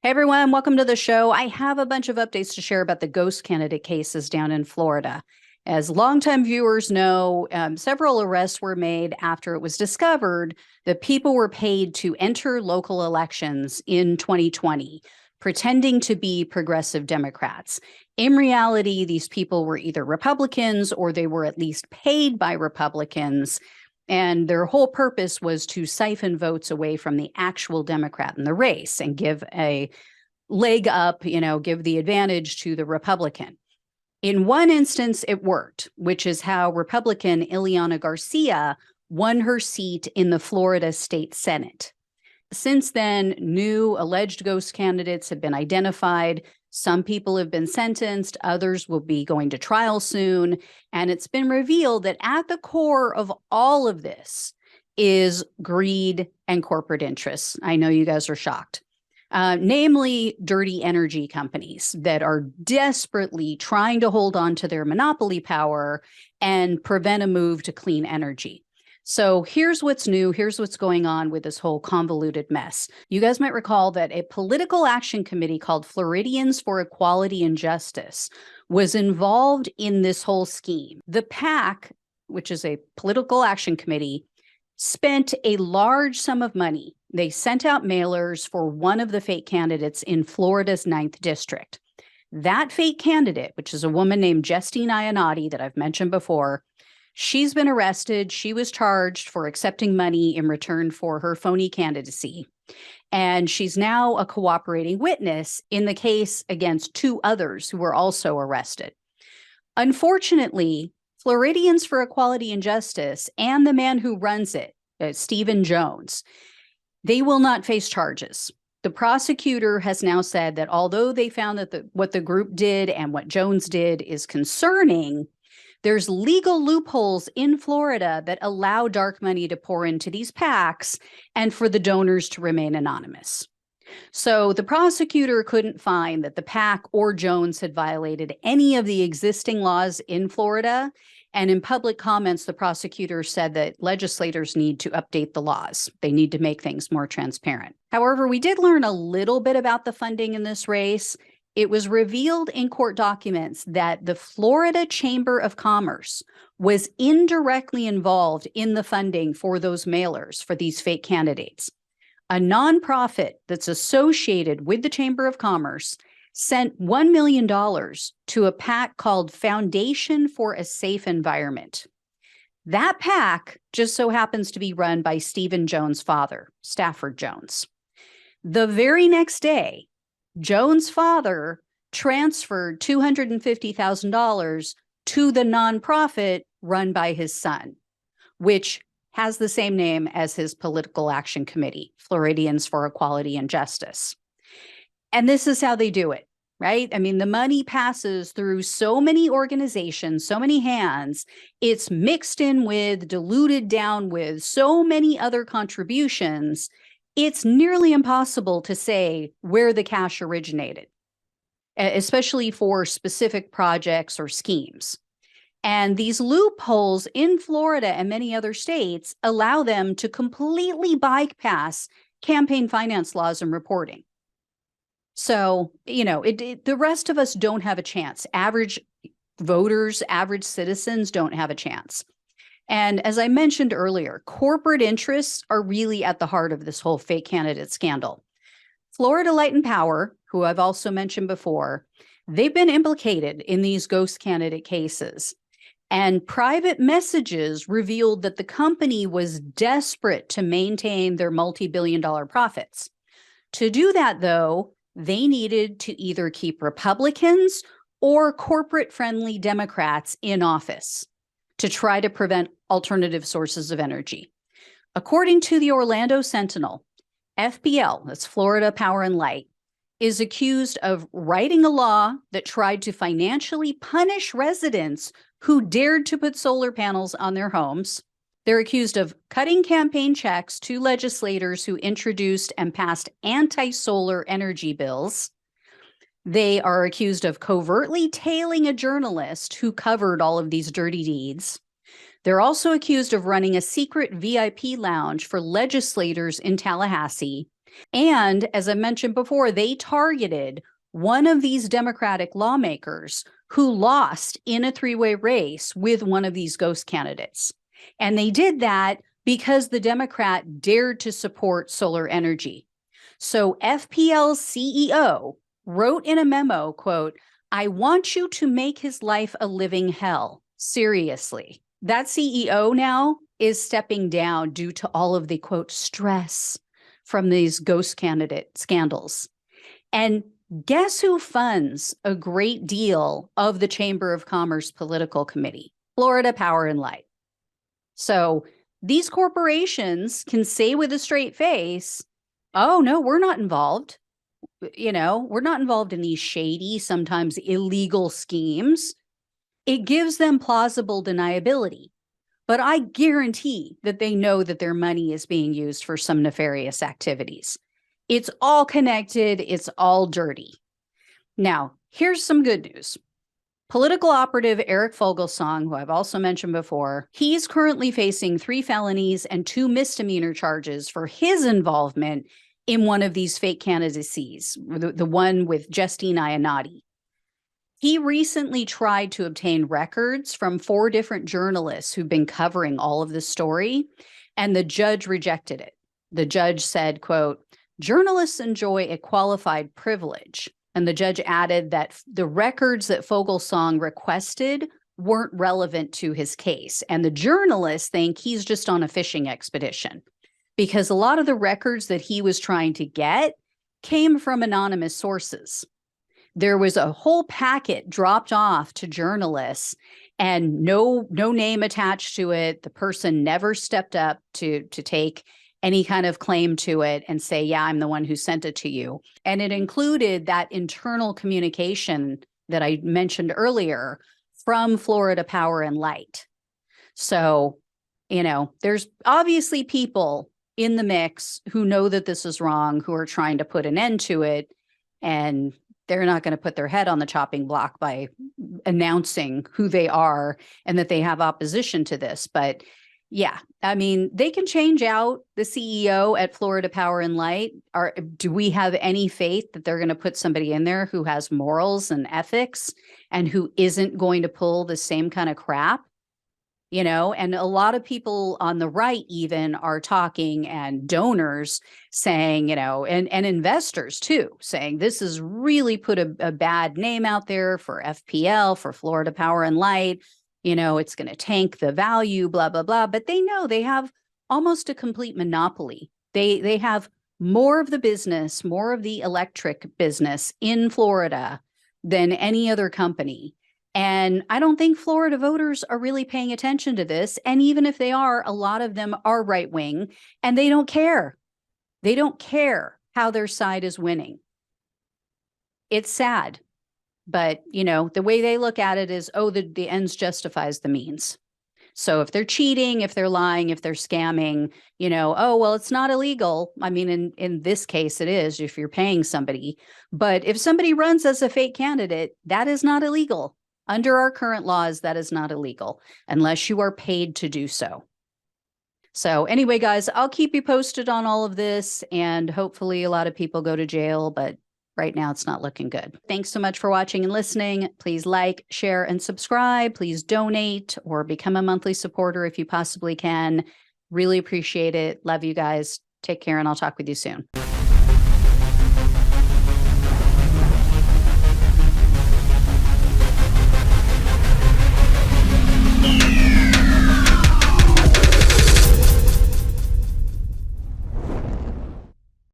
Hey everyone, welcome to the show. I have a bunch of updates to share about the ghost candidate cases down in Florida. As longtime viewers know, several arrests were made after it was discovered that people were paid to enter local elections in 2020, pretending to be progressive Democrats. In reality, these people were either Republicans or they were at least paid by Republicans. And their whole purpose was to siphon votes away from the actual Democrat in the race and give a leg up, give the advantage to the Republican. In one instance, it worked, which is how Republican Ileana Garcia won her seat in the Florida State Senate. Since then, new alleged ghost candidates have been identified. Some people have been sentenced, others will be going to trial soon. And it's been revealed that at the core of all of this is greed and corporate interests. I know you guys are shocked. Namely, dirty energy companies that are desperately trying to hold on to their monopoly power and prevent a move to clean energy. So here's what's new. Here's what's going on with this whole convoluted mess. You guys might recall that a political action committee called Floridians for Equality and Justice was involved in this whole scheme. The PAC, which is a political action committee, spent a large sum of money. They sent out mailers for one of the fake candidates in Florida's 9th district. That fake candidate, which is a woman named Justine Iannotti that I've mentioned before, she's been arrested. She was charged for accepting money in return for her phony candidacy. And she's now a cooperating witness in the case against two others who were also arrested. Unfortunately, Floridians for Equality and Justice and the man who runs it, Stephen Jones, they will not face charges. The prosecutor has now said that although they found that what the group did and what Jones did is concerning, there's legal loopholes in Florida that allow dark money to pour into these PACs and for the donors to remain anonymous. So the prosecutor couldn't find that the PAC or Jones had violated any of the existing laws in Florida. And in public comments, the prosecutor said that legislators need to update the laws. They need to make things more transparent. However, we did learn a little bit about the funding in this race. It was revealed in court documents that the Florida Chamber of Commerce was indirectly involved in the funding for those mailers for these fake candidates. A nonprofit that's associated with the Chamber of Commerce sent $1 million to a PAC called Foundation for a Safe Environment. That PAC just so happens to be run by Stephen Jones' father, Stafford Jones. The very next day, Jones' father transferred $250,000 to the nonprofit run by his son, which has the same name as his political action committee, Floridians for Equality and Justice. And this is how they do it, right? I mean, the money passes through so many organizations, so many hands. It's mixed in with, diluted down with so many other contributions. It's nearly impossible to say where the cash originated, especially for specific projects or schemes. And these loopholes in Florida and many other states allow them to completely bypass campaign finance laws and reporting. So, the rest of us don't have a chance. Average voters, average citizens don't have a chance. And as I mentioned earlier, corporate interests are really at the heart of this whole fake candidate scandal. Florida Light and Power, who I've also mentioned before, they've been implicated in these ghost candidate cases. And private messages revealed that the company was desperate to maintain their multi-billion-dollar profits. To do that, though, they needed to either keep Republicans or corporate-friendly Democrats in office to try to prevent alternative sources of energy. According to the Orlando Sentinel, FPL, that's Florida Power and Light, is accused of writing a law that tried to financially punish residents who dared to put solar panels on their homes. They're accused of cutting campaign checks to legislators who introduced and passed anti-solar energy bills. They are accused of covertly tailing a journalist who covered all of these dirty deeds. They're also accused of running a secret VIP lounge for legislators in Tallahassee And as I mentioned before, they targeted one of these Democratic lawmakers who lost in a three-way race with one of these ghost candidates. And they did that because the Democrat dared to support solar energy. So FPL's CEO wrote in a memo, quote, "I want you to make his life a living hell." Seriously. That CEO now is stepping down due to all of the, quote, stress from these ghost candidate scandals. And guess who funds a great deal of the Chamber of Commerce Political Committee? Florida Power and Light. So these corporations can say with a straight face, oh, no, we're not involved. We're not involved in these shady, sometimes illegal schemes. It gives them plausible deniability. But I guarantee that they know that their money is being used for some nefarious activities. It's all connected. It's all dirty. Now, here's some good news. Political operative Eric Fogelsong, who I've also mentioned before, he's currently facing 3 felonies and 2 misdemeanor charges for his involvement in one of these fake candidacies, the one with Justine Iannotti. He recently tried to obtain records from 4 different journalists who've been covering all of this story, and the judge rejected it. The judge said, quote, "Journalists enjoy a qualified privilege." And the judge added that the records that Fogelsong requested weren't relevant to his case. And the journalists think he's just on a fishing expedition because a lot of the records that he was trying to get came from anonymous sources. There was a whole packet dropped off to journalists and no name attached to it. The person never stepped up to take any kind of claim to it and say, yeah, I'm the one who sent it to you. And it included that internal communication that I mentioned earlier from Florida Power and Light. So, there's obviously people in the mix who know that this is wrong, who are trying to put an end to it. And they're not going to put their head on the chopping block by announcing who they are and that they have opposition to this. But yeah, I mean, they can change out the CEO at Florida Power and Light. Do we have any faith that they're going to put somebody in there who has morals and ethics and who isn't going to pull the same kind of crap? And a lot of people on the right even are talking, and donors saying, and investors too, saying this has really put a bad name out there for FPL, for Florida Power and Light. It's going to tank the value, blah, blah, blah. But they know they have almost a complete monopoly. They have more of the business, more of the electric business in Florida than any other company. And I don't think Florida voters are really paying attention to this. And even if they are, a lot of them are right wing and they don't care. They don't care how their side is winning. It's sad. But, the way they look at it is, oh, the ends justifies the means. So if they're cheating, if they're lying, if they're scamming, oh, well, it's not illegal. I mean, in this case, it is if you're paying somebody. But if somebody runs as a fake candidate, that is not illegal. Under our current laws, that is not illegal unless you are paid to do so. So anyway, guys, I'll keep you posted on all of this, and hopefully a lot of people go to jail, but right now it's not looking good. Thanks so much for watching and listening. Please like, share, and subscribe. Please donate or become a monthly supporter if you possibly can. Really appreciate it. Love you guys. Take care, and I'll talk with you soon.